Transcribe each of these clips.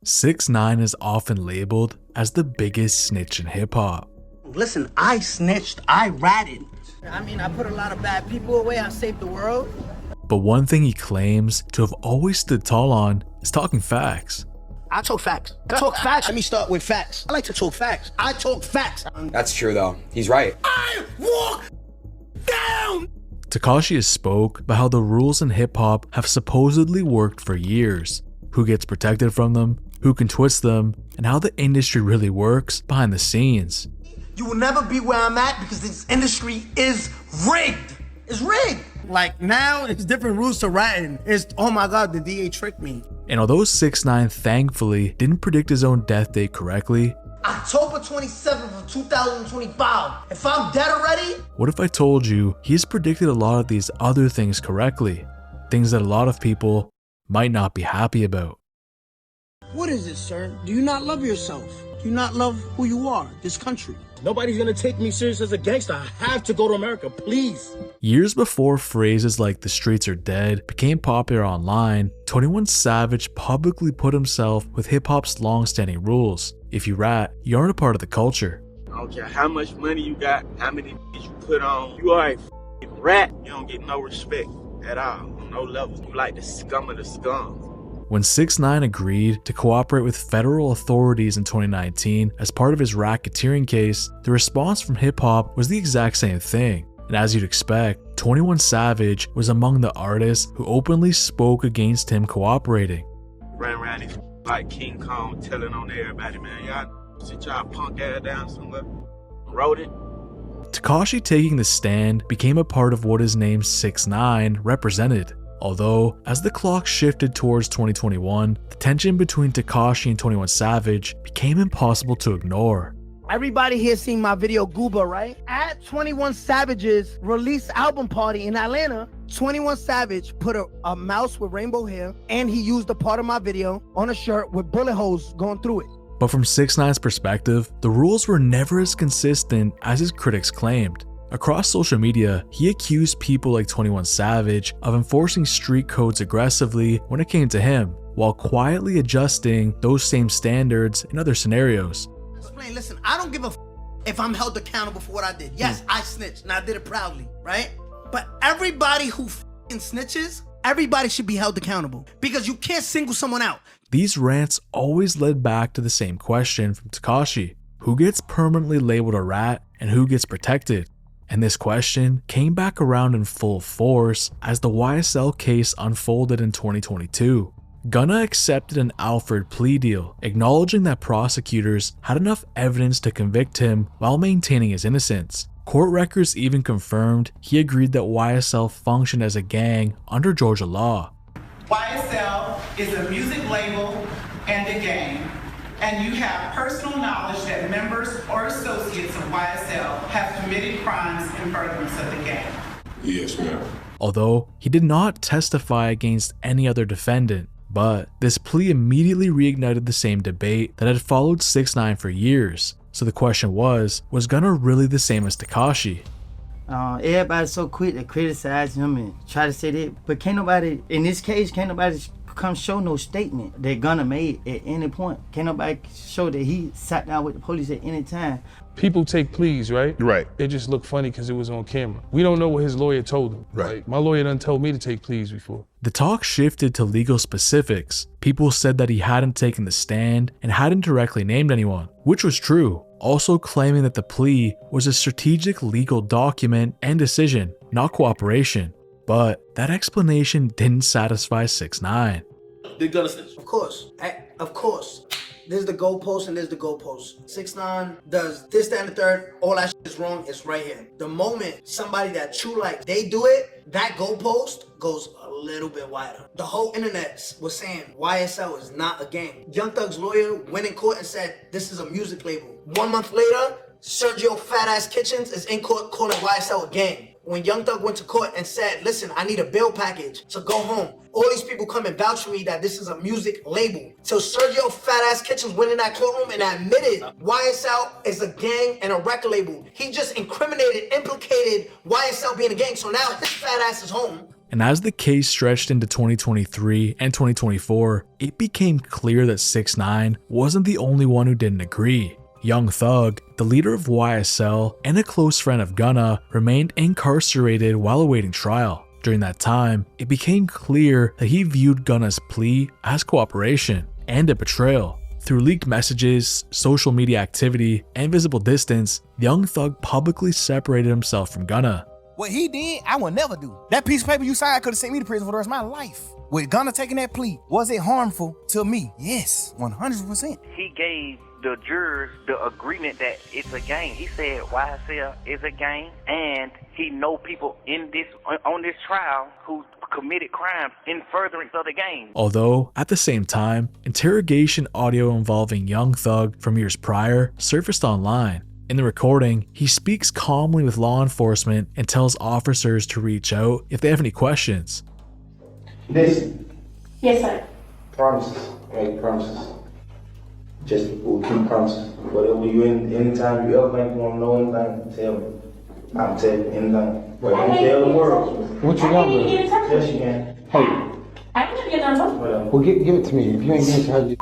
6ix9ine is often labeled as the biggest snitch in hip-hop. Listen, I snitched, I ratted. I mean, I put a lot of bad people away, I saved the world. But one thing he claims to have always stood tall on is talking facts. I talk facts. I talk facts. Let me start with facts. I like to talk facts. I talk facts. That's true though. He's right. I walk down! Tekashi has spoke about how the rules in hip-hop have supposedly worked for years, who gets protected from them, who can twist them, and how the industry really works behind the scenes. You will never be where I'm at because this industry is rigged. It's rigged. Like now, it's different rules to ratting. It's, oh my God, the DA tricked me. And although 6ix9ine thankfully didn't predict his own death date correctly, October 27th of 2025. If I'm dead already? what if I told you he's predicted a lot of these other things correctly? Things that a lot of people might not be happy about. What is it, sir? Do you not love yourself? Do you not love who you are, this country? Nobody's gonna take me serious as a gangster. I have to go to America, please. Years before phrases like "the streets are dead" became popular online, 21 Savage publicly put himself with hip-hop's long-standing rules. If you rat, you aren't a part of the culture. I don't care how much money you got, how many you put on. You are a rat. You don't get no respect at all, on no level. You like the scum of the scum. When 6ix9ine agreed to cooperate with federal authorities in 2019 as part of his racketeering case, the response from hip-hop was the exact same thing. And as you'd expect, 21 Savage was among the artists who openly spoke against him cooperating. Ran around this like King Kong telling on everybody, man, y'all sit y'all punk ass down somewhere. Wrote it. Tekashi taking the stand became a part of what his name 6ix9ine represented. Although, as the clock shifted towards 2021, the tension between Tekashi and 21 Savage became impossible to ignore. Everybody here seen my video Gooba, right? At 21 Savage's release album party in Atlanta, 21 Savage put a mouse with rainbow hair, and he used a part of my video on a shirt with bullet holes going through it. But from 6ix9ine's perspective, the rules were never as consistent as his critics claimed. Across social media, he accused people like 21 Savage of enforcing street codes aggressively when it came to him, while quietly adjusting those same standards in other scenarios. Explain, listen, I don't give a if I'm held accountable for what I did. Yes, I snitched, and I did it proudly, right? But everybody who snitches, everybody should be held accountable because you can't single someone out. These rants always led back to the same question from Tekashi: who gets permanently labeled a rat and who gets protected? And this question came back around in full force as the YSL case unfolded in 2022. Gunna accepted an Alfred plea deal, acknowledging that prosecutors had enough evidence to convict him while maintaining his innocence. Court records even confirmed he agreed that YSL functioned as a gang under Georgia law. YSL is a music label and a gang, and you have personal knowledge that members or associates of YSL have committed crimes in furtherance of the gang. Yes, ma'am. Although he did not testify against any other defendant, but this plea immediately reignited the same debate that had followed 6ix9ine for years. So the question was Gunna really the same as Tekashi? Everybody's so quick to criticize him and try to say that, but can't nobody, in this case, can't nobody come show no statement that Gunna made at any point. Can't nobody show that he sat down with the police at any time. People take pleas, right? Right. It just looked funny because it was on camera. We don't know what his lawyer told him. Right. Like, my lawyer done told me to take pleas before. The talk shifted to legal specifics. People said that he hadn't taken the stand and hadn't directly named anyone, which was true, also claiming that the plea was a strategic legal document and decision, not cooperation. But that explanation didn't satisfy 6ix9ine. Did Gunna snitch? Of course, of course. There's the goalpost and there's the goalpost. 6ix9ine does this, that, and the third. All that shit is wrong. It's right here. The moment somebody that you like, they do it, that goalpost goes a little bit wider. The whole internet was saying YSL is not a gang. Young Thug's lawyer went in court and said this is a music label. 1 month later, Sergio Fat Ass Kitchens is in court calling YSL a gang. When Young Thug went to court and said, listen, I need a bail package to go home. All these people come and vouch for me that this is a music label. So Sergio Fat Ass Kitchens went in that courtroom and admitted YSL is a gang and a record label. He just implicated YSL being a gang. So now his fat ass is home. And as the case stretched into 2023 and 2024, it became clear that 6ix9ine wasn't the only one who didn't agree. Young Thug, the leader of YSL and a close friend of Gunna, remained incarcerated while awaiting trial. During that time, it became clear that he viewed Gunna's plea as cooperation and a betrayal. Through leaked messages, social media activity, and visible distance, Young Thug publicly separated himself from Gunna. What he did, I would never do. That piece of paper you signed could have sent me to prison for the rest of my life. With Gunna taking that plea, was it harmful to me? Yes, 100%. He gave the jurors the agreement that it's a gang. He said YSL is a gang, and he know people on this trial who committed crimes in furtherance of the gang. Although, at the same time, interrogation audio involving Young Thug from years prior surfaced online. In the recording, he speaks calmly with law enforcement and tells officers to reach out if they have any questions. Listen. Yes, sir. Promises. Make promises. Just we'll keep promises. Whatever you anytime you ever think you want to know anything, tell me. I'm telling you anything. But don't tell the world. What you got, bro? Yes, you can. Hey. I can get the number. Well, give it to me. If you ain't getting charged.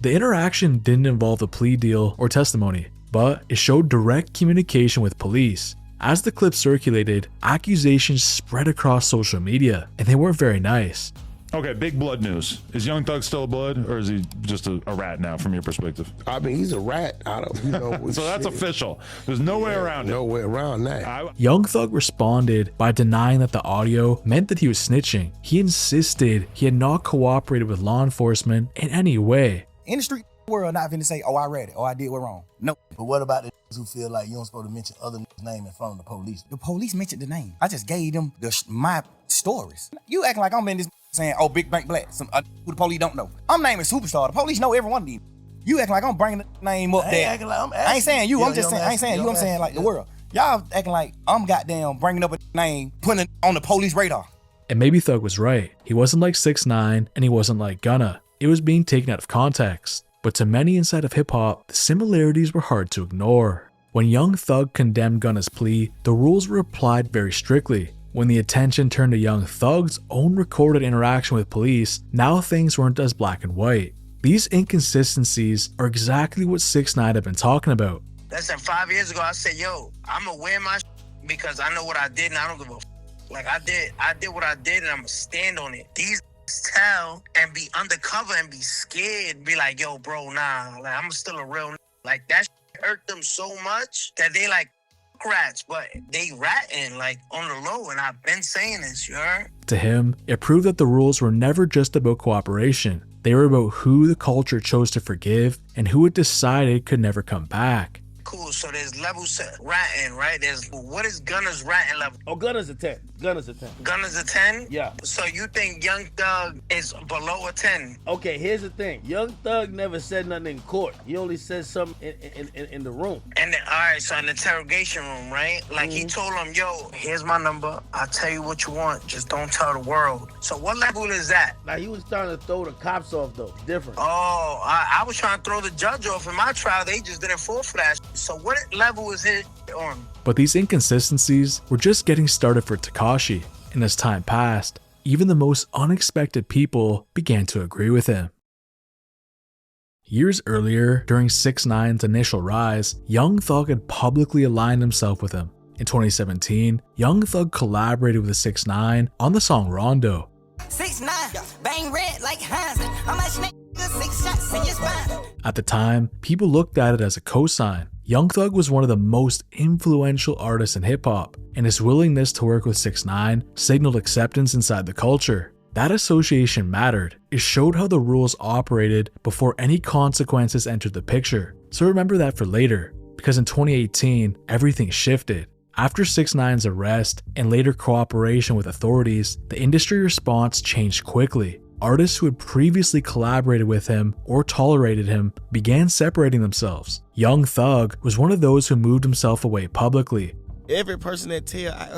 The interaction didn't involve a plea deal or testimony, but it showed direct communication with police. As the clip circulated, accusations spread across social media, and they weren't very nice. Okay, big blood news. Is Young Thug still a blood, or is he just a rat now from your perspective? I mean, he's a rat. I don't know. So that's official. There's no way around it. No way around that. Young Thug responded by denying that the audio meant that he was snitching. He insisted he had not cooperated with law enforcement in any way. In the street world, not finna say, oh, I read it, or I did what wrong. No. But what about the who feel like you don't supposed to mention other name in front of the police? The police mentioned the name. I just gave them my stories. You acting like I'm in this saying, oh, Big Bank Black, who the police don't know. I'm naming Superstar. The police know every one of these. You acting like I'm bringing the name up there. I ain't saying you. I'm just saying, I ain't saying you. I'm saying like the world. Y'all acting like I'm goddamn bringing up a name, putting it on the police radar. And maybe Thug was right. He wasn't like 6ix9ine, and he wasn't like Gunna. It was being taken out of context. But to many inside of hip-hop, the similarities were hard to ignore. When Young Thug condemned Gunna's plea, the rules were applied very strictly. When the attention turned to Young Thug's own recorded interaction with police, now things weren't as black and white. These inconsistencies are exactly what 6ix9ine had been talking about. Listen, 5 years ago, I said, yo, I'ma wear my because I know what I did and I don't give a like I did what I did and I'ma stand on it. These tell and be undercover and be scared, be like, yo, bro, nah, like I'm still a real like that hurt them so much that they like rats, but they ratting like on the low, and I've been saying this, you heard? To him, it proved that the rules were never just about cooperation. They were about who the culture chose to forgive and who it decided could never come back. Cool, so there's levels to ratting, right? What is Gunna's ratting level? Oh, Gunna's a 10. Gunna's a 10. Gunna's a 10? Yeah. So you think Young Thug is below a 10? Okay, here's the thing. Young Thug never said nothing in court. He only said something in the room. And then, all right, so in the interrogation room, right? Like he told him, yo, here's my number. I'll tell you what you want. Just don't tell the world. So what level is that? Like he was trying to throw the cops off though. Different. Oh, I was trying to throw the judge off in my trial. They just didn't fall for that. So what level is it on? But these inconsistencies were just getting started for Tekashi, and as time passed, even the most unexpected people began to agree with him. Years earlier, during 6ix9ine's initial rise, Young Thug had publicly aligned himself with him. In 2017, Young Thug collaborated with 6ix9ine on the song Rondo. 6ix9ine, bang red like Hansen. I'm a snake, 6 shots in your spine. At the time, people looked at it as a cosign. Young Thug was one of the most influential artists in hip-hop, and his willingness to work with 6ix9ine signaled acceptance inside the culture. That association mattered. It showed how the rules operated before any consequences entered the picture. So remember that for later, because in 2018, everything shifted. After 6ix9ine's arrest and later cooperation with authorities, the industry response changed quickly. Artists who had previously collaborated with him or tolerated him began separating themselves. Young Thug was one of those who moved himself away publicly. Every person that tell, I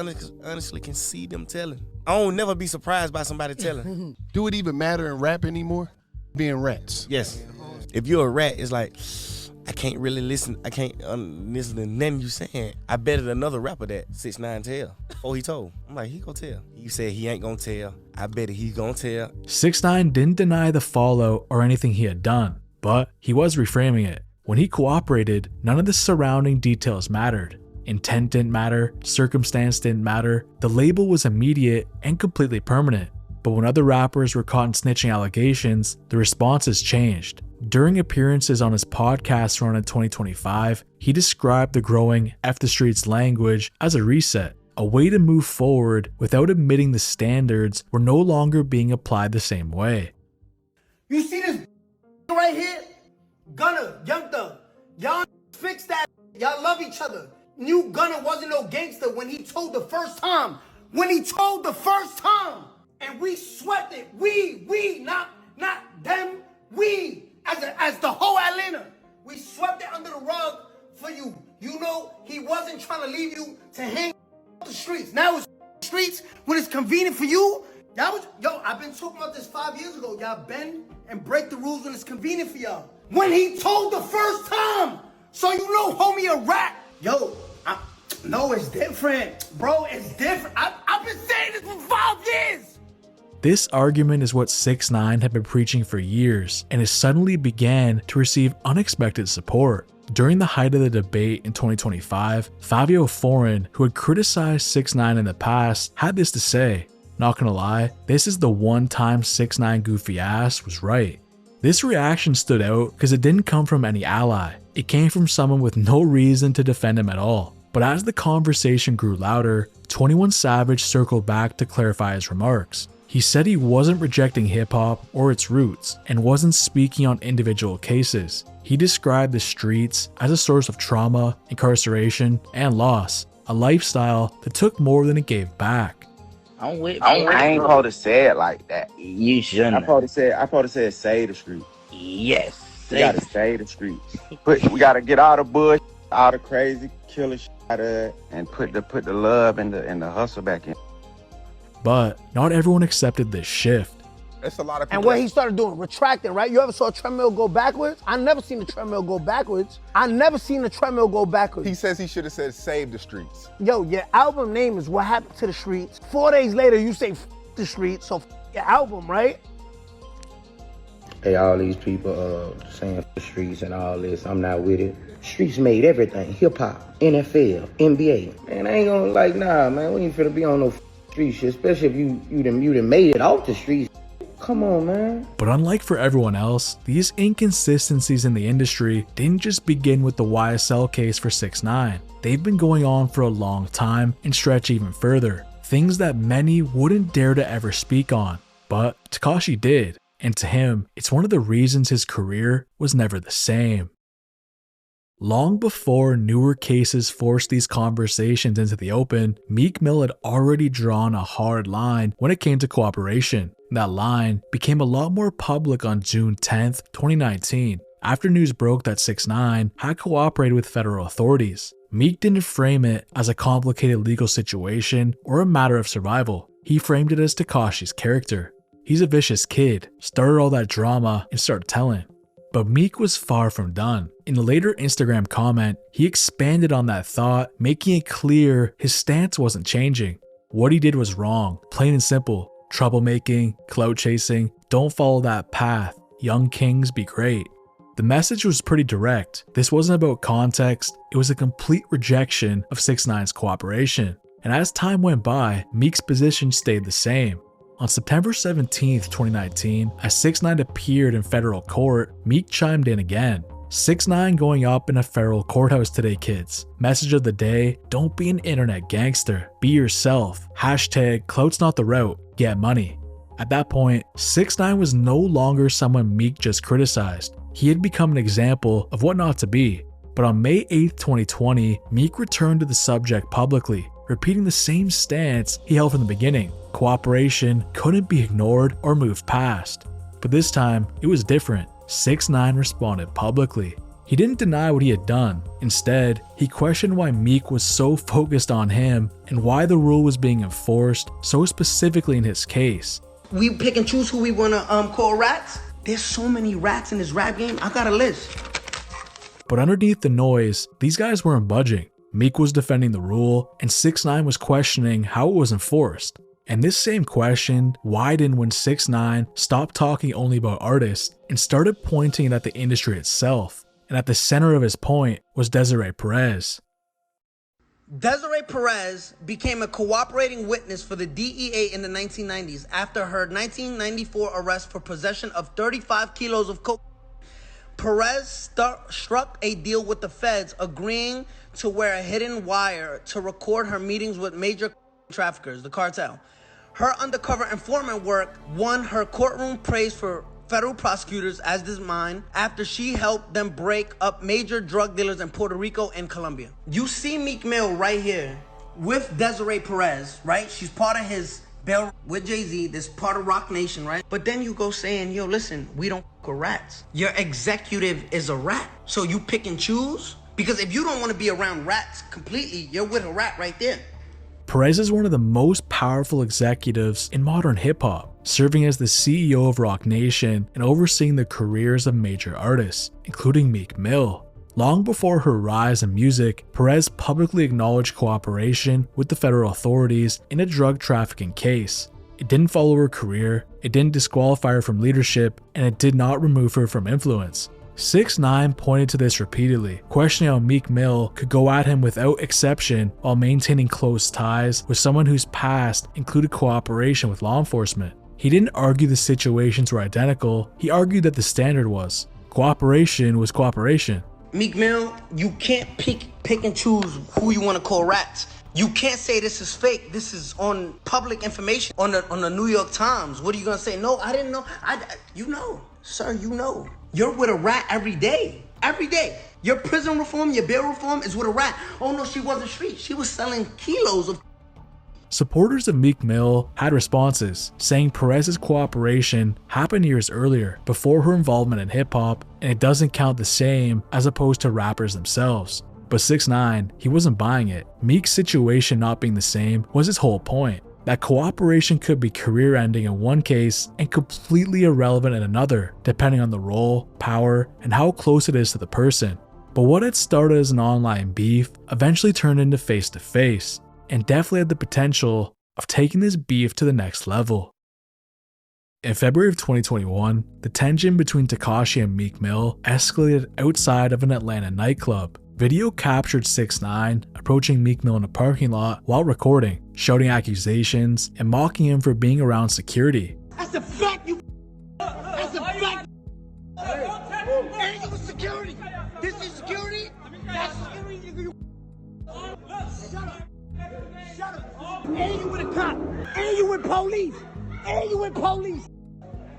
honestly can see them telling. I don't never be surprised by somebody telling. Do it even matter in rap anymore? Being rats. Yes. If you're a rat, it's like, I can't really listen. I can't listen to nothing you saying. I betted another rapper that 6ix9ine tell. Oh, he told. I'm like, he gonna tell. He said he ain't gonna tell. I bet he gonna tell. 6ix9ine didn't deny the fallout or anything he had done, but he was reframing it. When he cooperated, none of the surrounding details mattered. Intent didn't matter, circumstance didn't matter. The label was immediate and completely permanent. But when other rappers were caught in snitching allegations, the responses changed. During appearances on his podcast run in 2025, he described the growing F the streets language as a reset, a way to move forward without admitting the standards were no longer being applied the same way. You see this right here? Gunna, Young Thug. Y'all fix that. Y'all love each other. Knew Gunna wasn't no gangster when he told the first time. And we swept it. We, not them. We, as the whole Atlanta. We swept it under the rug for you. You know, he wasn't trying to leave you to hang out the streets. Now it's streets when it's convenient for you. I've been talking about this 5 years ago. Y'all bend and break the rules when it's convenient for y'all. When he told the first time, so you know, homie, a rat. No, it's different, bro. It's different. I've been saying this for 5 years. This argument is what 6ix9ine had been preaching for years, and it suddenly began to receive unexpected support. During the height of the debate in 2025, Fabio Foreign, who had criticized 6ix9ine in the past, had this to say: "Not gonna lie, this is the one time 6ix9ine goofy ass was right." This reaction stood out because it didn't come from any ally. It came from someone with no reason to defend him at all. But as the conversation grew louder, 21 Savage circled back to clarify his remarks. He said he wasn't rejecting hip-hop or its roots and wasn't speaking on individual cases. He described the streets as a source of trauma, incarceration, and loss, a lifestyle that took more than it gave back. I ain't supposed to say it like that. You shouldn't. I supposed to say save the street. Yes. We gotta save the streets. We gotta get all the bush, all the crazy killer shit out of it, and put the love and the hustle back in. But not everyone accepted this shift. That's a lot of people. And what he started doing, retracting, right? You ever saw a treadmill go backwards? I never seen a treadmill go backwards. He says he should have said save the streets. Yo, your album name is What Happened to the Streets. 4 days later, you say F the streets, so F your album, right? Hey, all these people saying F the streets and all this, I'm not with it. Streets made everything, hip-hop, NFL, NBA. Man, I ain't gonna nah, man, we ain't finna be on no street shit, especially if you done made it off the streets. Come on, man. But unlike for everyone else, these inconsistencies in the industry didn't just begin with the YSL case for 6ix9ine. They've been going on for a long time and stretch even further. Things that many wouldn't dare to ever speak on. But Tekashi did, and to him, it's one of the reasons his career was never the same. Long before newer cases forced these conversations into the open, Meek Mill had already drawn a hard line when it came to cooperation. That line became a lot more public on June 10th, 2019, after news broke that 6ix9ine had cooperated with federal authorities. Meek didn't frame it as a complicated legal situation or a matter of survival. He framed it as Tekashi's character. He's a vicious kid, started all that drama and started telling. But Meek was far from done. In a later Instagram comment, he expanded on that thought, making it clear his stance wasn't changing. What he did was wrong, plain and simple. Troublemaking, clout chasing, don't follow that path. Young kings be great. The message was pretty direct. This wasn't about context, it was a complete rejection of 6ix9ine's cooperation. And as time went by, Meek's position stayed the same. On September 17th, 2019, as 6ix9ine appeared in federal court, Meek chimed in again. 6ix9ine going up in a federal courthouse today, kids. Message of the day: don't be an internet gangster. Be yourself. Hashtag clout's not the route. Get money. At that point, 6ix9ine was no longer someone Meek just criticized. He had become an example of what not to be. But on May 8th, 2020, Meek returned to the subject publicly, repeating the same stance he held from the beginning. Cooperation couldn't be ignored or moved past. But this time, it was different. 6ix9ine responded publicly. He didn't deny what he had done. Instead, he questioned why Meek was so focused on him and why the rule was being enforced so specifically in his case. We pick and choose who we wanna call rats. There's so many rats in this rap game. I got a list. But underneath the noise, these guys weren't budging. Meek was defending the rule, and 6ix9ine was questioning how it was enforced. And this same question widened when 6ix9ine stopped talking only about artists and started pointing it at the industry itself. And at the center of his point was Desiree Perez. Desiree Perez became a cooperating witness for the DEA in the 1990s after her 1994 arrest for possession of 35 kilos of coke. Perez struck a deal with the feds, agreeing to wear a hidden wire to record her meetings with major traffickers, the cartel. Her undercover informant work won her courtroom praise for federal prosecutors, as did mine, after she helped them break up major drug dealers in Puerto Rico and Colombia. You see Meek Mill right here with Desiree Perez, right? She's part of his bail with Jay-Z, this part of Rock Nation, right? But then you go saying, yo, listen, we don't f with rats. Your executive is a rat. So you pick and choose? Because if you don't want to be around rats completely, you're with a rat right there. Perez is one of the most powerful executives in modern hip-hop, serving as the CEO of Rock Nation and overseeing the careers of major artists, including Meek Mill. Long before her rise in music, Perez publicly acknowledged cooperation with the federal authorities in a drug trafficking case. It didn't follow her career, it didn't disqualify her from leadership, and it did not remove her from influence. 6ix9ine pointed to this repeatedly, questioning how Meek Mill could go at him without exception while maintaining close ties with someone whose past included cooperation with law enforcement. He didn't argue the situations were identical, he argued that the standard was. Cooperation was cooperation. Meek Mill, you can't pick and choose who you want to call rats. You can't say this is fake. This is on public information on the New York Times. What are you gonna say? No, I didn't know. You know, sir, you know. You're with a rat every day. Every day. Your prison reform, your bail reform is with a rat. Oh no, she wasn't street. She was selling kilos of. Supporters of Meek Mill had responses, saying Perez's cooperation happened years earlier, before her involvement in hip-hop, and it doesn't count the same as opposed to rappers themselves. But 6ix9ine, he wasn't buying it. Meek's situation not being the same was his whole point, that cooperation could be career-ending in one case and completely irrelevant in another, depending on the role, power, and how close it is to the person. But what had started as an online beef eventually turned into face-to-face, and definitely had the potential of taking this beef to the next level. In February of 2021, the tension between Tekashi and Meek Mill escalated outside of an Atlanta nightclub. Video captured 6ix9ine approaching Meek Mill in a parking lot while recording, shouting accusations and mocking him for being around security. That's a fact, you. That's a fact. Hey, you with security. This is security. That's security. Shut up. Shut up. And you with a cop. And you with police. And you with police.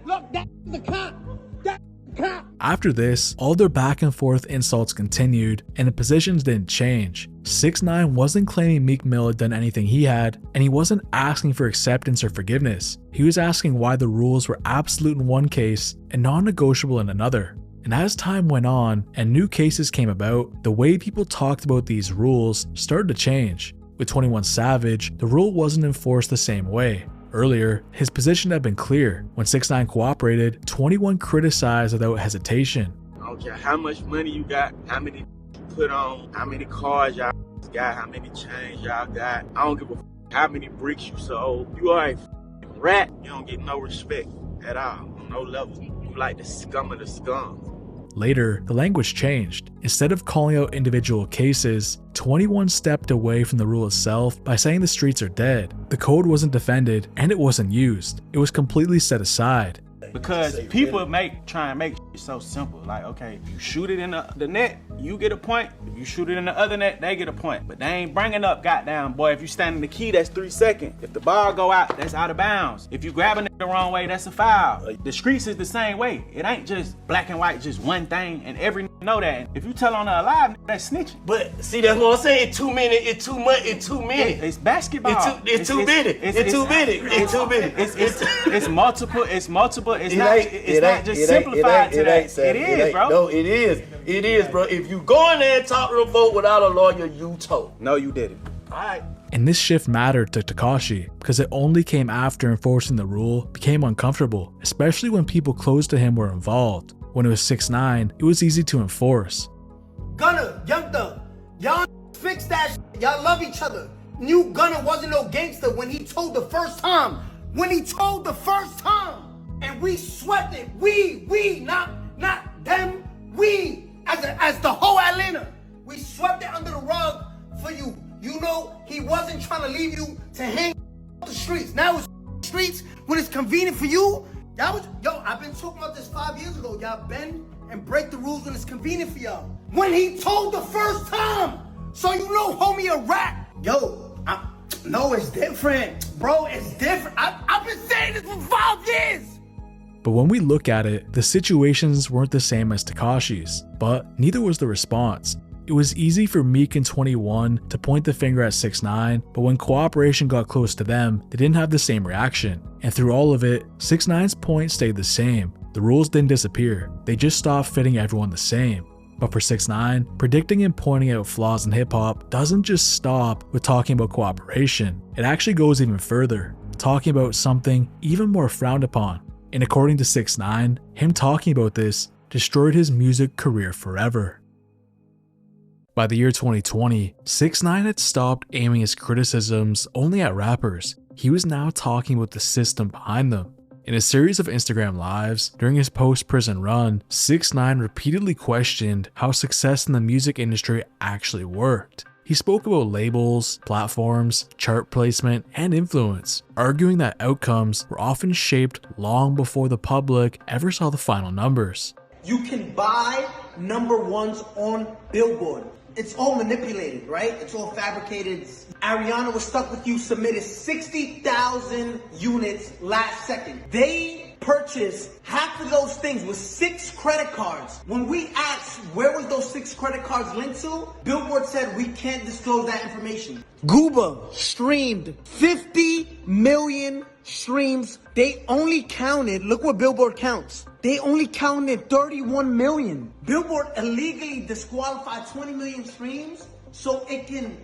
Look, that's the cop. That's the cop. After this, all their back and forth insults continued, and the positions didn't change. 6ix9ine wasn't claiming Meek Mill had done anything he had, and he wasn't asking for acceptance or forgiveness. He was asking why the rules were absolute in one case and non-negotiable in another. And as time went on and new cases came about, the way people talked about these rules started to change. With 21 Savage, the rule wasn't enforced the same way. Earlier, his position had been clear. When 6ix9ine cooperated, 21 criticized without hesitation. I don't care how much money you got, how many you put on, how many cars y'all got, how many chains y'all got. I don't give a how many bricks you sold. You are a rat. You don't get no respect at all, on no level. You like the scum of the scum. Later, the language changed. Instead of calling out individual cases, 21 stepped away from the rule itself by saying the streets are dead. The code wasn't defended and it wasn't used. It was completely set aside. Because people try and make it so simple. Like, okay, you shoot it in the net, you get a point. If you shoot it in the other net, they get a point. But they ain't bringing up, goddamn, boy, if you stand in the key, that's 3 seconds. If the ball go out, that's out of bounds. If you grab a nigga the wrong way, that's a foul. The streets is the same way. It ain't just black and white, just one thing, and every nigga know that. If you tell on a alive, that's snitching. But see, that's what I'm saying. It's too many. It's too much. It's too many. It's basketball. It's too many. It's too many. It's too many. It's multiple. It's multiple. It's not just simplified to that. It is, bro. No, it is. It is, bro. If you go in there and talk to the vote without a lawyer, you told. No, you didn't. All right. And this shift mattered to Tekashi because it only came after enforcing the rule became uncomfortable, especially when people close to him were involved. When it was 6ix9ine, it was easy to enforce. Gunna, Young Thug, y'all fix that shit. Y'all love each other. Knew Gunna wasn't no gangster when he told the first time. And we swept it. We, not them. We, as the whole Atlanta. We swept it under the rug for you. You know, he wasn't trying to leave you to hang off the streets. Now it's streets when it's convenient for you. I've been talking about this 5 years ago. Y'all bend and break the rules when it's convenient for y'all. When he told the first time. So you know, homie, a rat. No, it's different. Bro, it's different. I've been saying this for 5 years. But when we look at it, the situations weren't the same as Tekashi's, but neither was the response. It was easy for Meek and 21 to point the finger at 6ix9ine, but when cooperation got close to them, they didn't have the same reaction. And through all of it, 6ix9ine's point stayed the same. The rules didn't disappear, they just stopped fitting everyone the same. But for 6ix9ine, predicting and pointing out flaws in hip-hop doesn't just stop with talking about cooperation. It actually goes even further, talking about something even more frowned upon. And according to 6ix9ine, him talking about this destroyed his music career forever. By the year 2020, 6ix9ine had stopped aiming his criticisms only at rappers. He was now talking about the system behind them. In a series of Instagram lives, during his post-prison run, 6ix9ine repeatedly questioned how success in the music industry actually worked. He spoke about labels, platforms, chart placement, and influence, arguing that outcomes were often shaped long before the public ever saw the final numbers. You can buy number ones on Billboard. It's all manipulated, right? It's all fabricated. Ariana was stuck with you, submitted 60,000 units last second. They purchased half of those things with 6 credit cards. When we asked where was those 6 credit cards linked to, Billboard said we can't disclose that information. Gooba streamed 50 million streams. They only counted, look what Billboard counts. They only counted 31 million. Billboard illegally disqualified 20 million streams so it can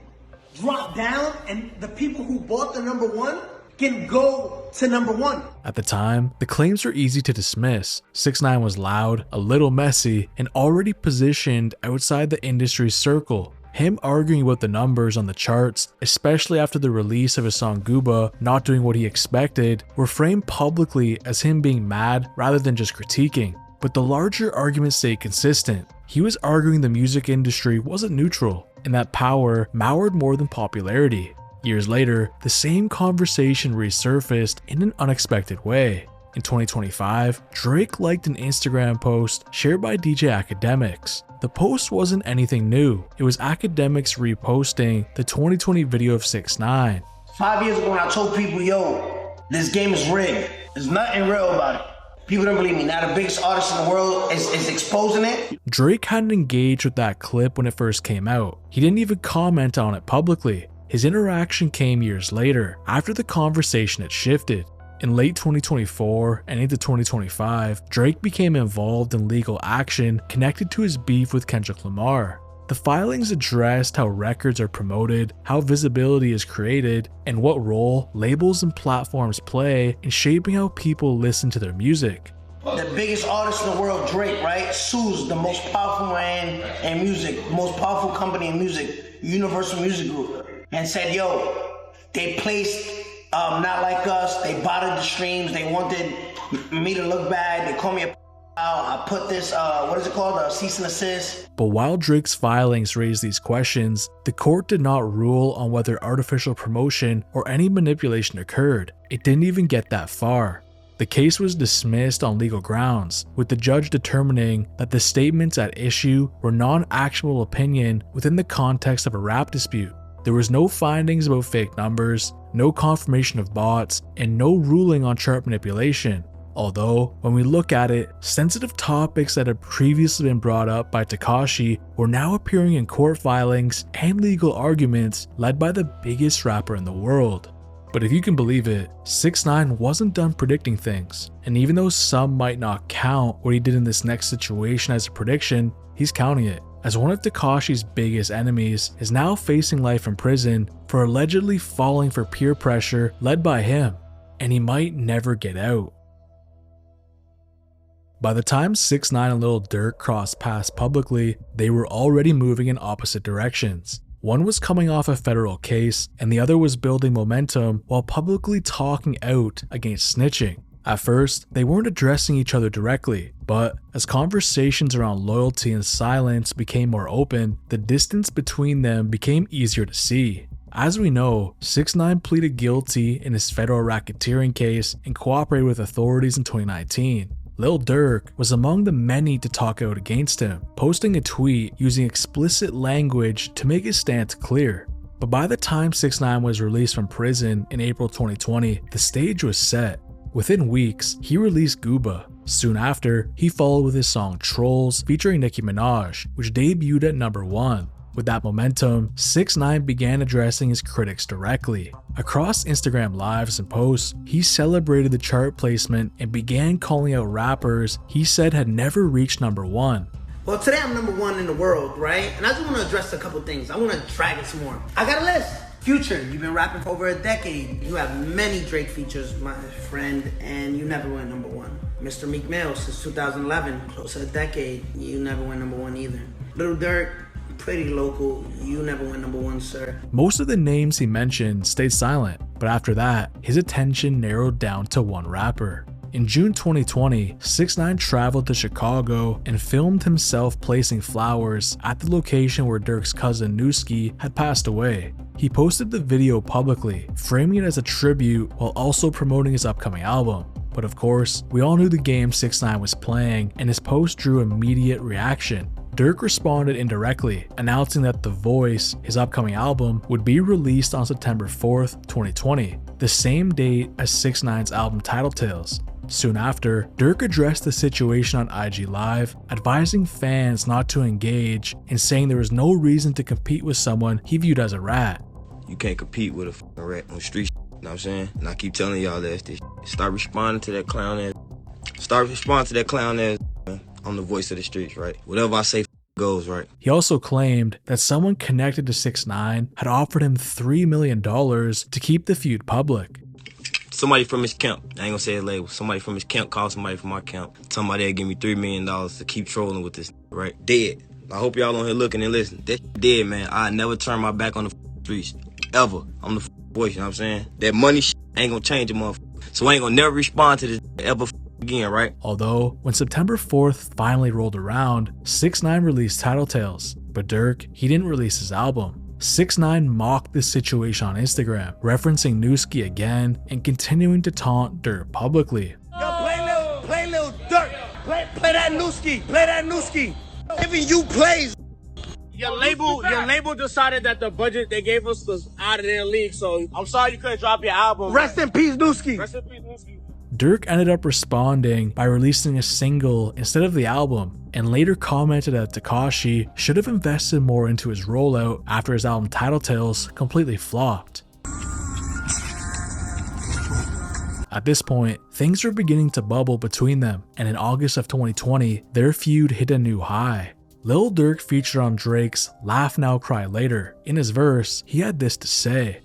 drop down and the people who bought the number one can go to number one. At the time, the claims were easy to dismiss. 6ix9ine was loud, a little messy, and already positioned outside the industry's circle. Him arguing about the numbers on the charts, especially after the release of his song Gooba not doing what he expected, were framed publicly as him being mad rather than just critiquing. But the larger argument stayed consistent. He was arguing the music industry wasn't neutral, and that power mattered more than popularity. Years later, the same conversation resurfaced in an unexpected way. In 2025, Drake liked an Instagram post shared by DJ Academics. The post wasn't anything new, it was Academics reposting the 2020 video of 6ix9ine. 5 years ago when I told people, yo, this game is rigged. There's nothing real about it. People don't believe me. Now the biggest artist in the world is exposing it. Drake hadn't engaged with that clip when it first came out. He didn't even comment on it publicly. His interaction came years later, after the conversation had shifted. In late 2024 and into 2025, Drake became involved in legal action connected to his beef with Kendrick Lamar. The filings addressed how records are promoted, how visibility is created, and what role labels and platforms play in shaping how people listen to their music. The biggest artist in the world, Drake, right, sues the most powerful man in music, most powerful company in music, Universal Music Group, and said, yo, they placed not like us, they botted the streams, they wanted me to look bad, they called me a I put this, cease and assist. But while Drake's filings raised these questions, the court did not rule on whether artificial promotion or any manipulation occurred. It didn't even get that far. The case was dismissed on legal grounds, with the judge determining that the statements at issue were non-actionable opinion within the context of a rap dispute. There was no findings about fake numbers, no confirmation of bots, and no ruling on chart manipulation. Although, when we look at it, sensitive topics that had previously been brought up by Tekashi were now appearing in court filings and legal arguments led by the biggest rapper in the world. But if you can believe it, 6ix9ine wasn't done predicting things, and even though some might not count what he did in this next situation as a prediction, he's counting it, as one of Tekashi's biggest enemies is now facing life in prison for allegedly falling for peer pressure led by him, and he might never get out. By the time 6ix9ine and Lil Durk crossed paths publicly, they were already moving in opposite directions. One was coming off a federal case, and the other was building momentum while publicly talking out against snitching. At first, they weren't addressing each other directly, but as conversations around loyalty and silence became more open, the distance between them became easier to see. As we know, 6ix9ine pleaded guilty in his federal racketeering case and cooperated with authorities in 2019. Lil Durk was among the many to talk out against him, posting a tweet using explicit language to make his stance clear. But by the time 6ix9ine was released from prison in April 2020, the stage was set. Within weeks, he released Gooba. Soon after, he followed with his song Trolls featuring Nicki Minaj, which debuted at number 1. With that momentum, 6ix9ine began addressing his critics directly. Across Instagram lives and posts, he celebrated the chart placement and began calling out rappers he said had never reached number 1. Well, today I'm number 1 in the world, right? And I just want to address a couple things. I want to drag it some more. I got a list. Future, you've been rapping for over a decade. You have many Drake features, my friend, and you never went number 1. Mr. Meek Mill, since 2011, close to a decade, you never went number 1 either. Lil Durk, pretty local, you never went number 1, sir. Most of the names he mentioned stayed silent, but after that, his attention narrowed down to one rapper. In June 2020, 6ix9ine traveled to Chicago and filmed himself placing flowers at the location where Durk's cousin Newski had passed away. He posted the video publicly, framing it as a tribute while also promoting his upcoming album. But of course, we all knew the game 6ix9ine was playing, and his post drew immediate reaction. Durk responded indirectly, announcing that The Voice, his upcoming album, would be released on September 4th, 2020, the same date as 6ix9ine's album Title Tales. Soon after, Durk addressed the situation on IG Live, advising fans not to engage and saying there was no reason to compete with someone he viewed as a rat. You can't compete with a fucking rat on the street, you know what I'm saying? And I keep telling y'all that this start responding to that clown ass. Start responding to that clown ass on the voice of the streets, right? Whatever I say goes, right? He also claimed that someone connected to 6ix9ine had offered him $3 million to keep the feud public. Somebody from his camp, I ain't gonna say his label, somebody from his camp called somebody from our camp. Somebody that'd give me $3 million to keep trolling with this, right? Dead. I hope y'all on here looking and listening. That dead, man. I never turn my back on the streets, ever. I'm the voice, you know what I'm saying? That money ain't gonna change a motherfucker. So I ain't gonna never respond to this ever again, right? Although, when September 4th finally rolled around, 6ix9ine released Title Tales, but Durk, he didn't release his album. 6ix9ine mocked this situation on Instagram, referencing Newski again and continuing to taunt Durk publicly. Yo, play Lil Durk. Play that Newski. Even you plays. Your label decided that the budget they gave us was out of their league, so I'm sorry you couldn't drop your album. Rest in peace, Newski. Rest in peace, Newski. Durk ended up responding by releasing a single instead of the album, and later commented that Tekashi should have invested more into his rollout after his album Title Tales completely flopped. At this point, things were beginning to bubble between them, and in August of 2020, their feud hit a new high. Lil Durk featured on Drake's Laugh Now Cry Later. In his verse, he had this to say.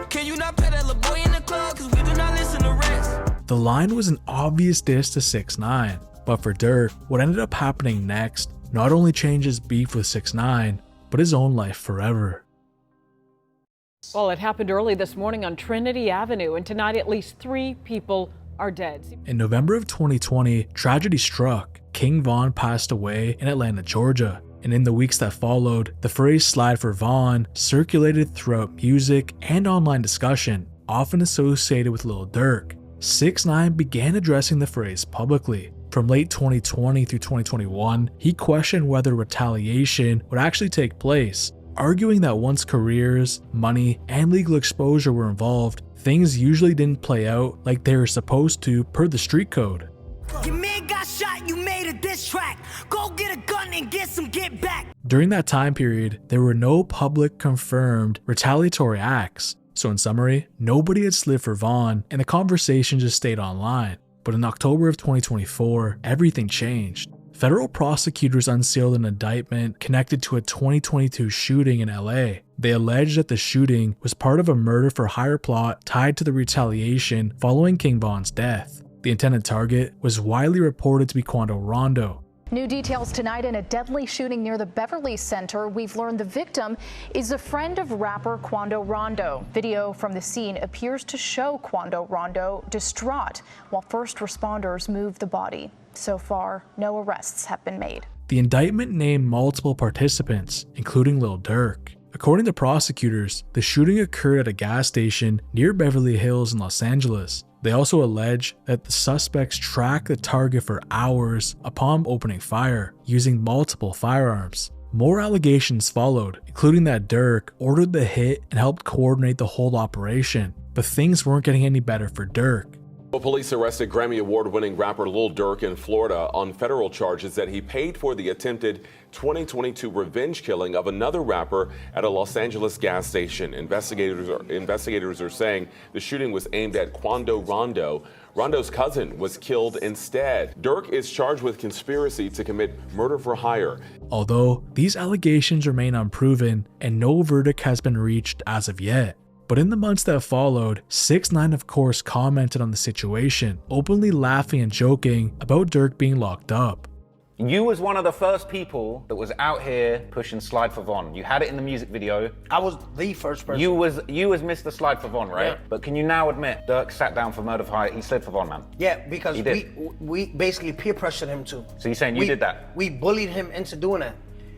Can you not pay that little boy in the club, cause we do not listen to rest. The line was an obvious diss to 6ix9ine, but for Durk, what ended up happening next not only changed his beef with 6ix9ine, but his own life forever. Well, it happened early this morning on Trinity Avenue, and tonight at least 3 people are dead. In November of 2020, tragedy struck. King Von passed away in Atlanta, Georgia, and in the weeks that followed, the phrase "slide for Von" circulated throughout music and online discussion, often associated with Lil Durk. 6ix9ine began addressing the phrase publicly. From late 2020 through 2021, he questioned whether retaliation would actually take place, arguing that once careers, money, and legal exposure were involved, things usually didn't play out like they were supposed to per the street code. Your man got shot, you made a diss track. Go get a gun and get some get back. During that time period, there were no public confirmed retaliatory acts. So in summary, nobody had slid for Von, and the conversation just stayed online. But in October of 2024, everything changed. Federal prosecutors unsealed an indictment connected to a 2022 shooting in LA. They alleged that the shooting was part of a murder for hire plot tied to the retaliation following King Von's death. The intended target was widely reported to be Quando Rondo. New details tonight in a deadly shooting near the Beverly Center. We've learned the victim is a friend of rapper Quando Rondo. Video from the scene appears to show Quando Rondo distraught while first responders move the body. So far, no arrests have been made. The indictment named multiple participants, including Lil Durk. According to prosecutors, the shooting occurred at a gas station near Beverly Hills in Los Angeles. They also allege that the suspects tracked the target for hours upon opening fire, using multiple firearms. More allegations followed, including that Durk ordered the hit and helped coordinate the whole operation. But things weren't getting any better for Durk. Well, police arrested Grammy Award-winning rapper Lil Durk in Florida on federal charges that he paid for the attempted 2022 revenge killing of another rapper at a Los Angeles gas station. Investigators are saying the shooting was aimed at Quando Rondo. Rondo's cousin was killed instead. Durk is charged with conspiracy to commit murder for hire. Although these allegations remain unproven and no verdict has been reached as of yet. But in the months that followed, 6ix9ine of course commented on the situation, openly laughing and joking about Durk being locked up. You was one of the first people that was out here pushing Slide for Von. You had it in the music video. I was the first person. You was Mr. Slide for Von, right? Yeah. But can you now admit Durk sat down for murder for hire? He slid for Von, man. Yeah, because we basically peer pressured him to. So you're saying you did that? We bullied him into doing that.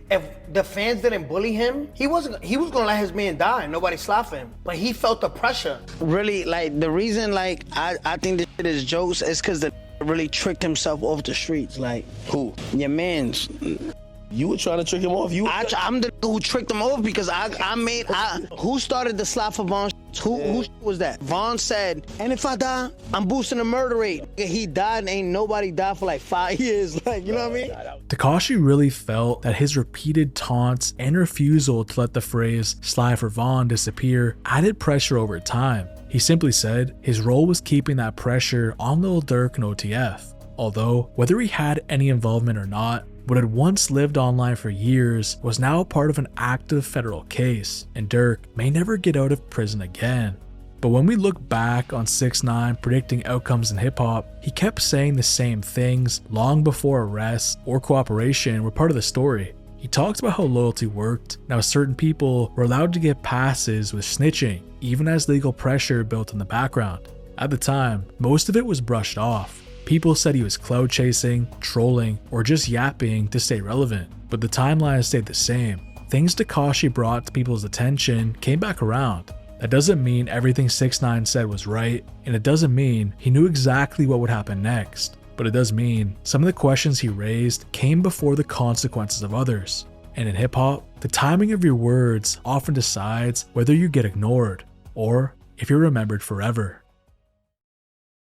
If the fans didn't bully him, he was gonna let his man die and nobody slap him. But he felt the pressure. Really, like the reason like I think this shit is jokes is because the really tricked himself off the streets. Like who? Your mans. You were trying to trick him off. I'm the who tricked him off because who started the slap for Von? Who was that? Von said, and if I die, I'm boosting the murder rate. He died and ain't nobody died for like 5 years. Like, you know what I mean? Tekashi really felt that his repeated taunts and refusal to let the phrase "slide for Von" disappear added pressure over time. He simply said his role was keeping that pressure on Lil Durk and OTF. Although, whether he had any involvement or not, what had once lived online for years was now part of an active federal case, and Durk may never get out of prison again. But when we look back on 6ix9ine predicting outcomes in hip-hop, he kept saying the same things long before arrest or cooperation were part of the story. He talked about how loyalty worked, and how certain people were allowed to get passes with snitching, even as legal pressure built in the background. At the time, most of it was brushed off. People said he was cloud chasing, trolling, or just yapping to stay relevant, but the timeline stayed the same. Things Tekashi brought to people's attention came back around. That doesn't mean everything 6ix9ine said was right, and it doesn't mean he knew exactly what would happen next, but it does mean some of the questions he raised came before the consequences of others. And in hip hop, the timing of your words often decides whether you get ignored or if you're remembered forever.